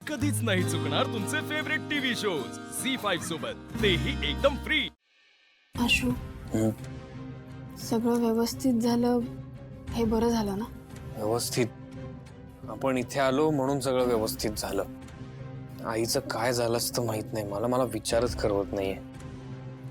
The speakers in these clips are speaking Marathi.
कधीच नाही चुकणार तुमचे फेवरेट टीव्ही शोज झी5 सोबत, तेही एकदम फ्री। आशू, सगळं व्यवस्थित झालं हे बरं झालं ना? व्यवस्थित? आपण इथे आलो म्हणून सगळं व्यवस्थित झालं। आईचं काय झालं असतं माहित नाही मला, मला विचारच करवत नाहीये।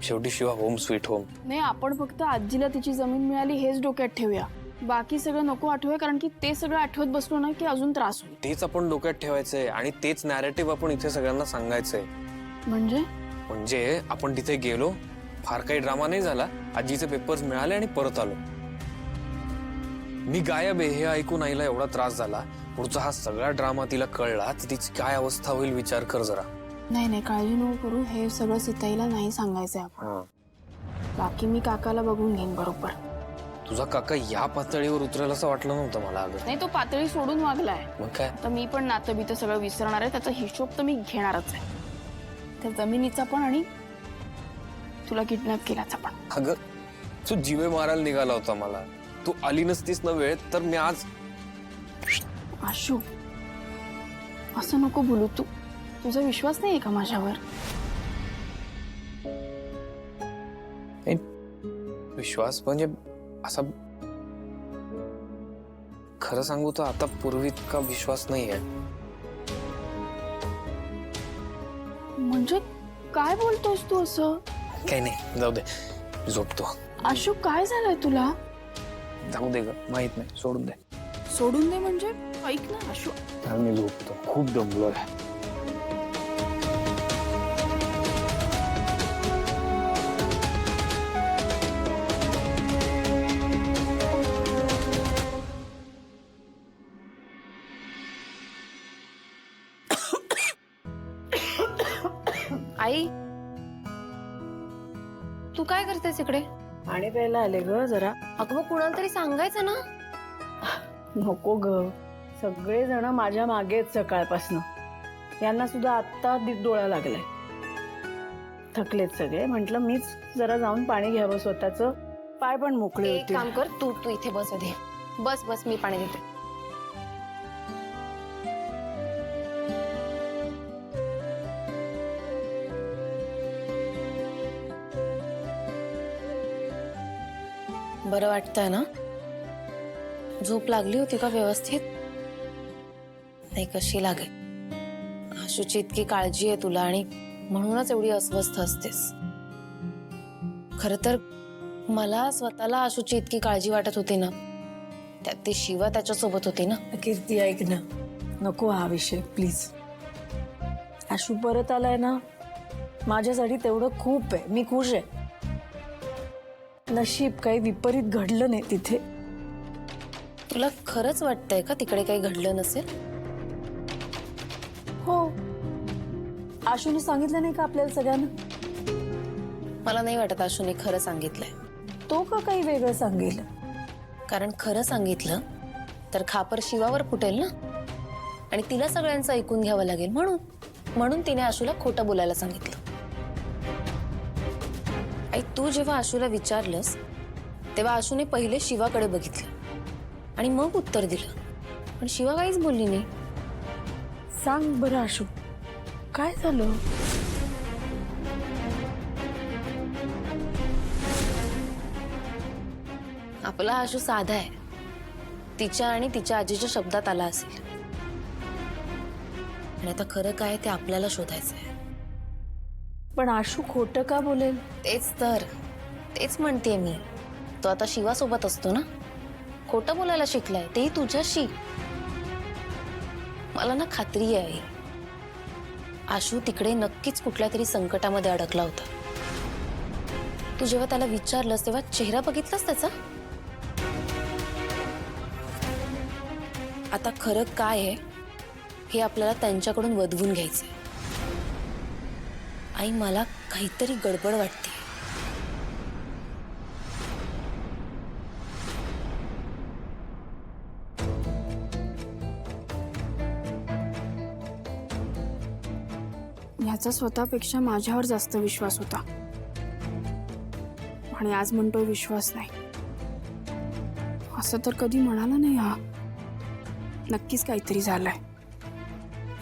शेवटी शिवा होम स्वीट होम। नाही, आपण फक्त आजीला तिची जमीन मिळाली हेच डोक्यात ठेवूया, बाकी सगळं नको आठवूया, कारण की ते सगळं आठवत बसलो ना की अजून त्रास होईल। तेच आपण डोक्यात ठेवायचंय आणि तेच नॅरेटिव्ह आपण इथे सगळ्यांना सांगायचंय। म्हणजे आपण तिथे गेलो, फार काही ड्रामा नाही झाला, आजीचे पेपर्स मिळाले आणि परत आलो। मी गायब आहे हे ऐकून आईला एवढा त्रास झाला, पुढचा हा सगळा ड्रामा तिला कळला तर तिची काय अवस्था होईल विचार कर जरा। नाही नाही, काळजी नको करू, हे सगळं सीताईला नाही सांगायचंय आपण। बाकी मी काकाला बघून घेईन बरोबर। तुझा काका या पातळीवर उतरेल असं वाटलं नव्हतं मला अगं। नाही, तो पातळी सोडून वागलाय। मग काय तर मी पण नातं बीतं सगळं विसरणार आहे, त्याचा हिशोब तर मी घेणारच आहे, त्या जमिनीचा पण आणि तुला किडनॅप केल्याचा पण। अगं तू जीवे मारायला निघाला होता मला, तू आली नसतीस ना वेळ तर मी आज। आशू, असं नको बोलू, तुझा विश्वास नाहीये का माझ्यावर? विश्वास म्हणजे असा, खरं सांगू तर आता पूर्वीत का विश्वास नाहीये। म्हणजे काय बोलतोस तू असं? काही नाही, जाऊ दे, झोपतो। आशू, काय झालंय तुला? जाऊ दे ग, माहित नाही, सोडून दे। सोडून दे म्हणजे? ऐक ना आशू, मी झोपतो, खूप दमलोय। आई, तू काय करतेस इकडे? पाणी प्यायला आले ग जरा। अगं मग कुणाला तरी सांगायचं ना। नको ग, सगळे जण माझ्या मागेच सकाळपासून, यांना सुद्धा आत्ता डोळा लागलाय, थकलेत सगळे। म्हंटल मीच जरा जाऊन पाणी घ्यावं, स्वतःच पाय पण मोकळे एक होते। काम कर, तू तू इथे बस आधी, बस बस, मी पाणी देते। बरं वाटतंय ना? झोप लागली होती का व्यवस्थित? नाही, कशी लागेल? आशूची इतकी काळजी आहे तुला आणि म्हणूनच एवढी अस्वस्थ असतेस। खरं तर मला स्वतःला आशूची इतकी काळजी वाटत होती ना, त्यात ती शिवा त्याच्या सोबत होती ना। कीर्ती ऐक ना, नको हा विषय प्लीज। आशू परत आलाय ना, माझ्यासाठी तेवढं खूप आहे, मी खुश आहे। नशीब काही विपरीत घडलं नाही तिथे। तुला खरंच वाटतंय का तिकडे काही घडलं नसेल? हो, आशूने सांगितलं नाही का आपल्याला सगळ्यांना? मला नाही वाटत आशूने खरं सांगितलंय। तो का काही वेगळं सांगेल? कारण खरं सांगितलं तर खापर शिवावर फुटेल ना, आणि तिला सगळ्यांचं ऐकून घ्यावं लागेल, म्हणून तिने आशूला खोटं बोलायला सांगितलं। आई, तू जेव्हा आशूला विचारलंस तेव्हा आशूने पहिले शिवाकडे बघितलं आणि मग उत्तर दिलं, पण शिवा काहीच बोलली नाही। सांग बरं आशू, काय झालं? आपला आशू साधा आहे, तिच्या आणि तिच्या आजीच्या शब्दात आला असेल, आणि आता खरं काय ते आपल्याला शोधायचंय। पण आशू खोटं का बोलेल? तेच म्हणतेय मी, तो आता शिवासोबत असतो ना, खोटं बोलायला शिकलाय, तेही तुझ्याशी। मला ना खात्री आहे आशू तिकडे नक्कीच कुठल्या तरी संकटामध्ये अडकला होता। तू जेव्हा त्याला विचारलंस तेव्हा चेहरा बघितलास त्याचा? आता खरं काय आहे हे आपल्याला त्यांच्याकडून वदवून घ्यायचंय। आई, मला काहीतरी गडबड वाटते। ह्याचा स्वतःपेक्षा माझ्यावर जास्त विश्वास होता, आणि आज म्हणतोय विश्वास नाही। असं तर कधी म्हणाला नाही हा। नक्कीच काहीतरी झालंय,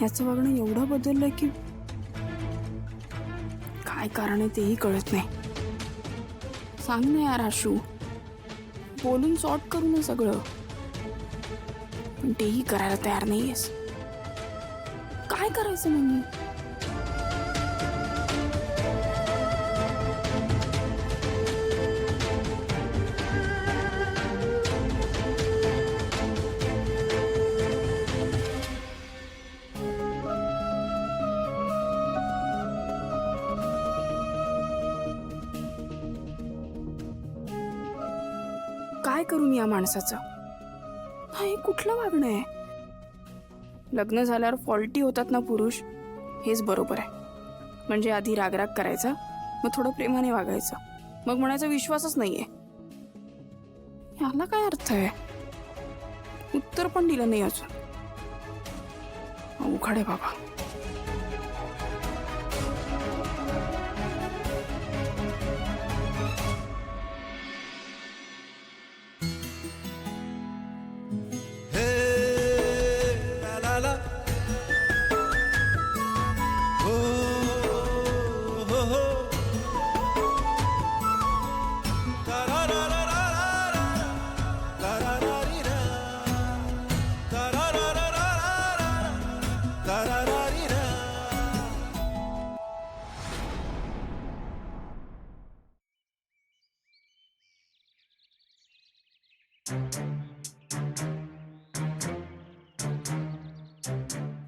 ह्याचं वागणं एवढं बदललंय की काय कारण आहे तेही कळत नाही. सांग ना यार आशू, बोलून सॉर्ट करू ना सगळं, पण तेही करायला तयार नाहीयेस. काय करायचं मग मी? काय करू मी या माणसाचं? हे कुठलं वागणं आहे? लग्न झाल्यावर फॉल्टी होतात ना पुरुष, हेच बरोबर आहे. म्हणजे आधी रागराग करायचा, मग थोडं प्रेमाने वागायचं, मग म्हणायचा विश्वासच नाहीये. याला काय अर्थ आहे? उत्तर पण दिलं नाही अजून. अवघड आहे बाबा.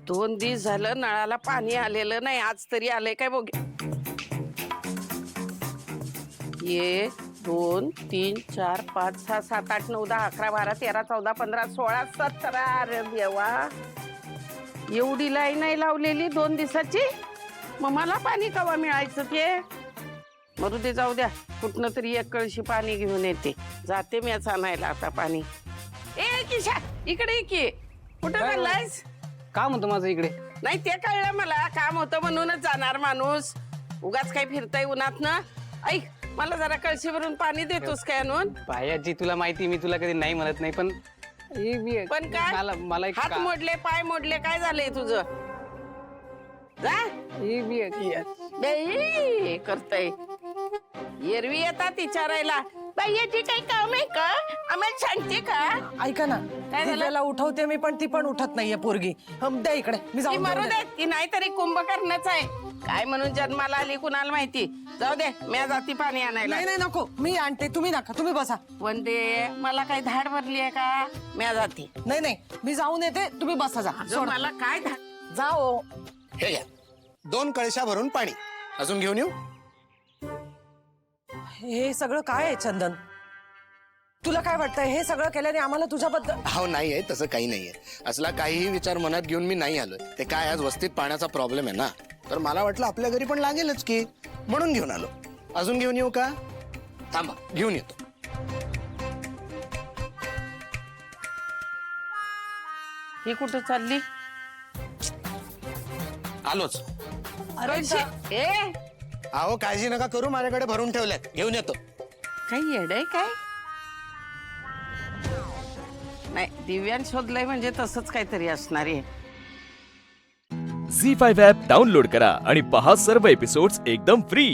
दोन दिवस झालं नळाला पाणी आलेलं नाही, आज तरी आलंय काय बघ. 1 2 3 4 5 6 7 8 9 10 11 12 13 14 15 16 17. अरे देवा, एवढी लाईन नाही लावलेली 2 दिवसाची. मग मला पाणी कवा मिळायचं ते? मरू दे, जाऊ द्या. कुठनं तरी एक कळशी पाणी घेऊन येते. जाते मी आणायला आता पाणी. ए किशा, इकडे की. कुठं चाललायस? काम होतं माझं इकडे. नाही ते कळलं मला, काम होतं म्हणूनच जाणार माणूस. उगाच काय फिरताय उन्हात ना. ऐक, मला जरा कळशी भरून पाणी देतोस काय आणून? बायाची तुला माहिती, मी तुला कधी नाही म्हणत नाही, पण पण काय मला एक हात मोडले, पाय मोडले, काय झालंय तुझं? जा करताय. एरवी येतात विचारायला, बाई याची काही काम आहे का, आम्हाला सांगते का? ऐका ना, काय झालं? त्याला उठवते मी, पण ती पण उठत नाहीये पोरगी. द्या इकडे, मी ती जाऊन मरू देऊन दे, येते. ती नाहीतरी कुंभकर्णच आहे. काय म्हणून जन्माला आली कुणाला माहिती. जाऊ दे, मी जाती पाणी आणायला. नाही नाही नको, मी आणते. तुम्ही नका, तुम्ही बसा. वंदे, मला काही धाड भरली आहे का? मी जाती. नाही नाही, मी जाऊन येते, तुम्ही बसा. जा जो मला काय धाड. जाओ. हे घ्या 2 कळशा भरून पाणी. अजून घेऊन येऊ? हे सगळं काय आहे चंदन? तुला काय वाटतंय हे सगळं केल्याने आम्हाला तुझ्याबद्दल? हो नाहीये, तसं काही नाहीये. असला काहीही विचार मनात घेऊन मी नाही आलोय. ते काय, आज वस्तीत पाण्याचा प्रॉब्लेम आहे ना, तर मला वाटलं आपल्या घरी पण लागेलच की, म्हणून घेऊन आलो. अजून घेऊन येऊ का? थांबा, घेऊन येतो. ही कुठं चालली? आलोच. कळशी. ए अहो काळजी नका करू, माझ्याकडे भरून ठेवल्यात, घेऊन येतो. काही येड आहे काय? नाही, दिव्यान शोधलंय म्हणजे तसंच काहीतरी असणार आहे. झी5 ॲप डाउनलोड करा आणि पहा सर्व एपिसोड्स एकदम फ्री.